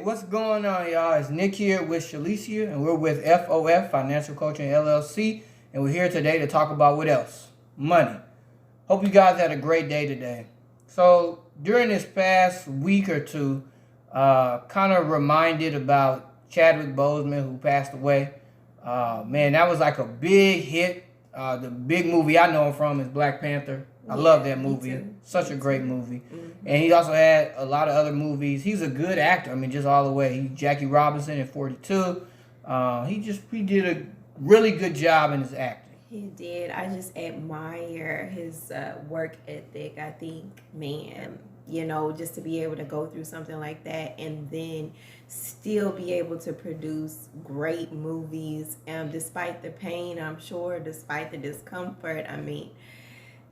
What's going on, y'all? It's Nick here with Shalicia, and we're with F.O.F, Financial Coaching LLC, and we're here today to talk about what else? Money. Hope you guys had a great day today. So, during this past week or two, kind of reminded about Chadwick Boseman, who passed away. Man, that was like a big hit. The big movie I know him from is Black Panther. I love that movie. Such a great movie. Mm-hmm. And he also had a lot of other movies. He's a good actor. I mean, just all the way. He's Jackie Robinson in 42. He did a really good job in his acting. He did. I just admire his work ethic. I think, man, just to be able to go through something like that and then still be able to produce great movies, despite the pain, I'm sure, despite the discomfort. I mean,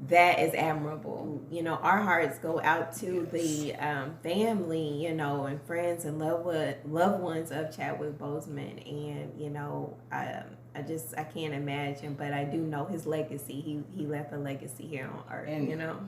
that is admirable. Our hearts go out to the family, and friends and loved ones of Chadwick Boseman. And, I can't imagine, but I do know his legacy. He left a legacy here on earth,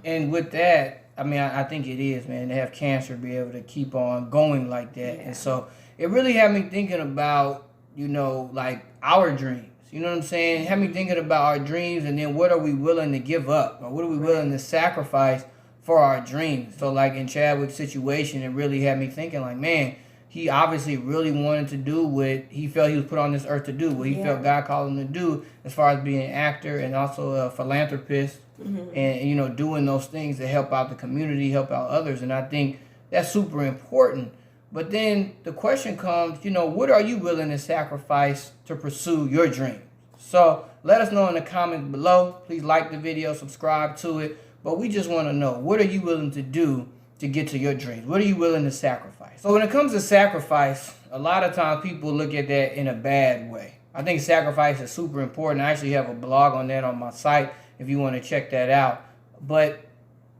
And with that, I mean, I think it is, man, to have cancer, be able to keep on going like that. Yeah. And so it really had me thinking about, like our dreams. You know what I'm saying? It had me thinking about our dreams, and then what are we willing to give up? Or what are we willing to sacrifice for our dreams? So like in Chadwick's situation, it really had me thinking like, man, he obviously really wanted to do what he felt he was put on this earth to do, what he felt God called him to do as far as being an actor and also a philanthropist, and, doing those things to help out the community, help out others. And I think that's super important. But then the question comes, what are you willing to sacrifice to pursue your dream? So let us know in the comments below. Please like the video, subscribe to it. But we just want to know, what are you willing to do to get to your dreams? What are you willing to sacrifice? So when it comes to sacrifice, a lot of times people look at that in a bad way. I think sacrifice is super important. I actually have a blog on that on my site if you want to check that out. But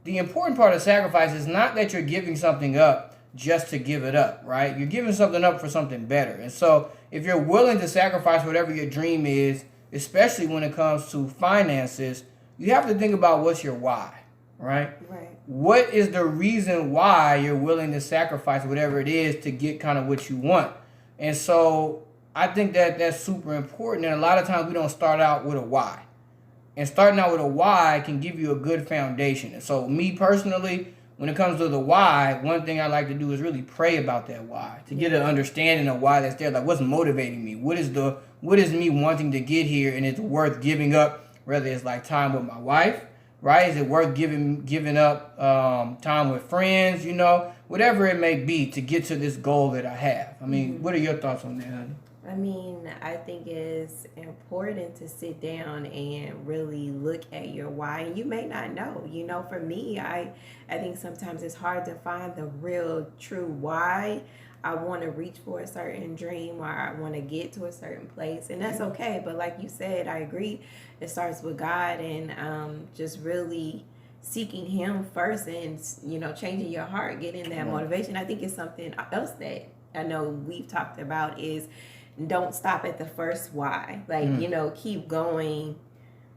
the important part of sacrifice is not that you're giving something up just to give it up, right? You're giving something up for something better. And so if you're willing to sacrifice whatever your dream is, especially when it comes to finances, you have to think about what's your why, right? Right. What is the reason why you're willing to sacrifice whatever it is to get kind of what you want? And so I think that that's super important. And a lot of times we don't start out with a why. And starting out with a why can give you a good foundation. And so me personally, when it comes to the why, one thing I like to do is really pray about that why, to get an understanding of why that's there. Like, what's motivating me? What is me wanting to get here, and it's worth giving up, whether it's like time with my wife, right? Is it worth giving up time with friends, whatever it may be to get to this goal that I have. I mean, what are your thoughts on that, honey? I mean, I think it's important to sit down and really look at your why. And you may not know. For me, I think sometimes it's hard to find the real, true why I want to reach for a certain dream or I want to get to a certain place. And that's okay. But like you said, I agree. It starts with God and just really seeking Him first and, changing your heart, getting that motivation. I think it's something else that I know we've talked about is don't stop at the first why. Like, keep going.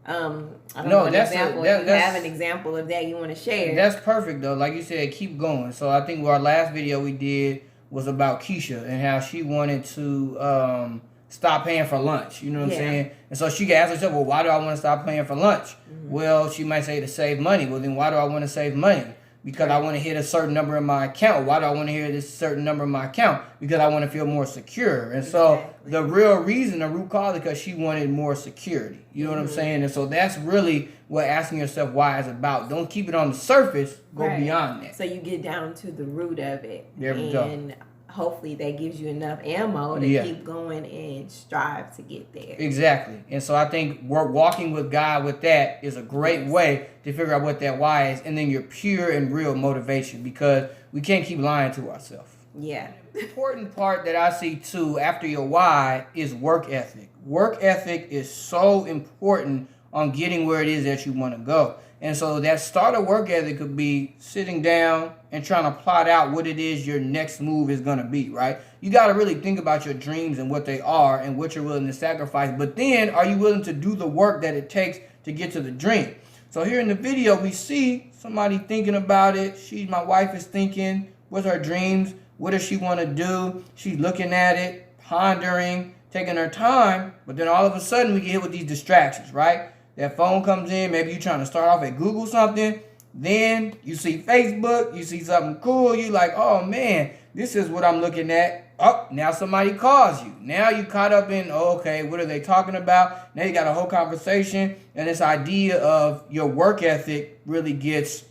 I don't know an example. If you have an example of that you want to share. That's perfect, though. Like you said, keep going. So I think our last video we did was about Keisha and how she wanted to stop paying for lunch. You know what I'm saying? And so she could ask herself, well, why do I want to stop paying for lunch? Mm-hmm. Well, she might say to save money. Well, then why do I want to save money? Because I want to hit a certain number in my account. Why do I want to hit this certain number in my account? Because I want to feel more secure. And so the real reason, the root cause, is because she wanted more security. You know what I'm saying? And so that's really what asking yourself why is about. Don't keep it on the surface. Go beyond that. So you get down to the root of it. There we go. And hopefully that gives you enough ammo to keep going and strive to get there. Exactly. And so I think walking with God with that is a great way to figure out what that why is, and then your pure and real motivation, because we can't keep lying to ourselves. Yeah. The important part that I see too after your why is work ethic. Work ethic is so important on getting where it is that you want to go. And so that start of work ethic could be sitting down and trying to plot out what it is your next move is going to be, right? You got to really think about your dreams and what they are and what you're willing to sacrifice. But then, are you willing to do the work that it takes to get to the dream? So here in the video, we see somebody thinking about it. My wife is thinking, what's her dreams? What does she want to do? She's looking at it, pondering, taking her time, but then all of a sudden we get hit with these distractions, right? That phone comes in, maybe you're trying to start off at Google something, then you see Facebook, you see something cool, you like, oh man, this is what I'm looking at. Oh, now somebody calls you. Now you caught up in, oh, okay, what are they talking about? Now you got a whole conversation, and this idea of your work ethic really gets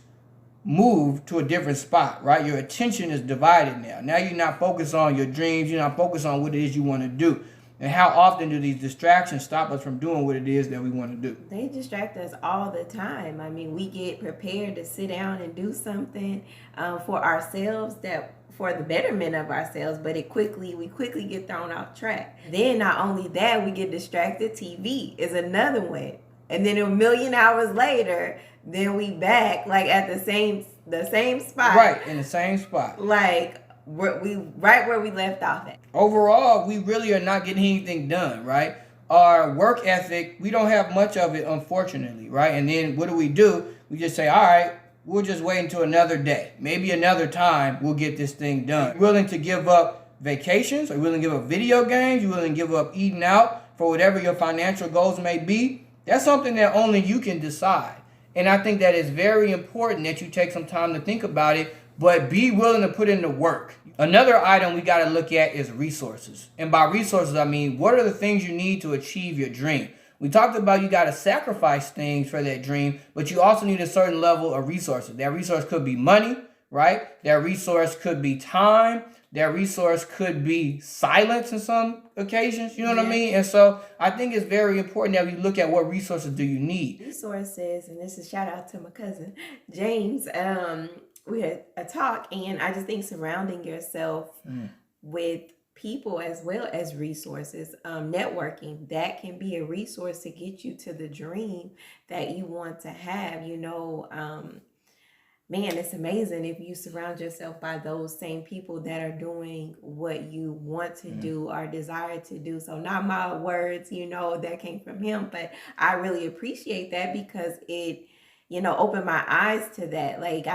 moved to a different spot, right? Your attention is divided now. Now you're not focused on your dreams, you're not focused on what it is you want to do. And how often do these distractions stop us from doing what it is that we want to do? They distract us all the time. I mean, we get prepared to sit down and do something for ourselves, that for the betterment of ourselves, but we quickly get thrown off track. Then not only that, we get distracted. TV is another one. And then a million hours later, then we back like at the same spot. Right, in the same spot. Like right where we left off at. Overall, we really are not getting anything done, right? Our work ethic, we don't have much of it, unfortunately, right? And then what do? We just say, all right, we'll just wait until another day. Maybe another time we'll get this thing done. You're willing to give up vacations? Are you willing to give up video games? You're willing to give up eating out for whatever your financial goals may be? That's something that only you can decide. And I think that it's very important that you take some time to think about it, but be willing to put in the work. Another item we got to look at is resources. And by resources, I mean, what are the things you need to achieve your dream? We talked about you got to sacrifice things for that dream, but you also need a certain level of resources. That resource could be money, right? That resource could be time. That resource could be silence in some occasions. You know what I mean? And so I think it's very important that we look at what resources do you need. Resources, and this is shout out to my cousin, James. We had a talk, and I just think surrounding yourself with people as well as resources, networking, that can be a resource to get you to the dream that you want to have. You know, man, it's amazing if you surround yourself by those same people that are doing what you want to do or desire to do. So not my words, you know, that came from him, but I really appreciate that because it, you know, opened my eyes to that. Like,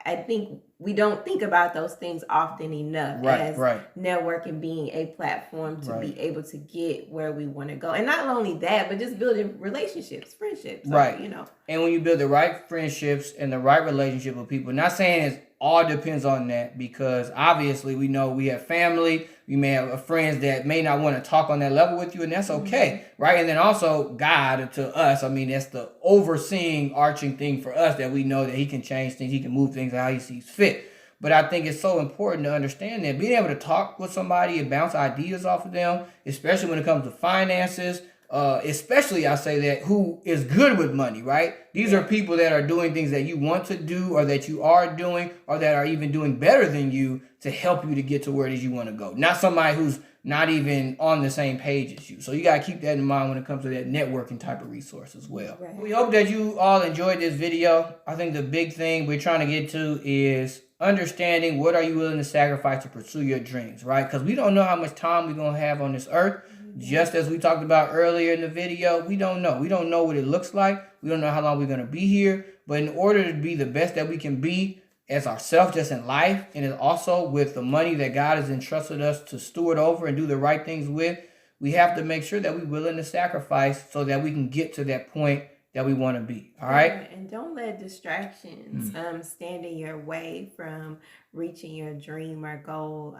I think we don't think about those things often enough as networking being a platform to be able to get where we want to go. And not only that, but just building relationships, friendships. So, you know. And when you build the right friendships and the right relationship with people, not saying it all depends on that, because obviously we know we have family, we may have friends that may not want to talk on that level with you, and that's okay, right? And then also God to us, I mean, that's the overseeing, arching thing for us, that we know that he can change things, he can move things how he sees fit. But I think it's so important to understand that being able to talk with somebody and bounce ideas off of them, especially when it comes to finances, especially I say that who is good with money, right? These are people that are doing things that you want to do or that you are doing or that are even doing better than you to help you to get to where it is you want to go. Not somebody who's not even on the same page as you. So you got to keep that in mind when it comes to that networking type of resource as well. Right. We hope that you all enjoyed this video. I think the big thing we're trying to get to is understanding what are you willing to sacrifice to pursue your dreams, right? Because we don't know how much time we're going to have on this earth. Just as we talked about earlier in the video, we don't know. We don't know what it looks like. We don't know how long we're going to be here. But in order to be the best that we can be as ourselves just in life, and also with the money that God has entrusted us to steward over and do the right things with, we have to make sure that we're willing to sacrifice so that we can get to that point that we want to be. All right. And don't let distractions stand in your way from reaching your dream or goal.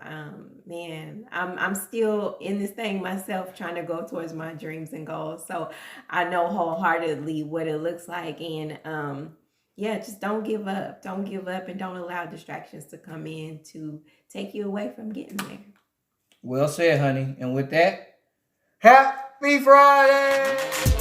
Man, I'm still in this thing myself, trying to go towards my dreams and goals. So I know wholeheartedly what it looks like. And just don't give up. Don't give up, and don't allow distractions to come in to take you away from getting there. Well said, honey. And with that, happy Friday!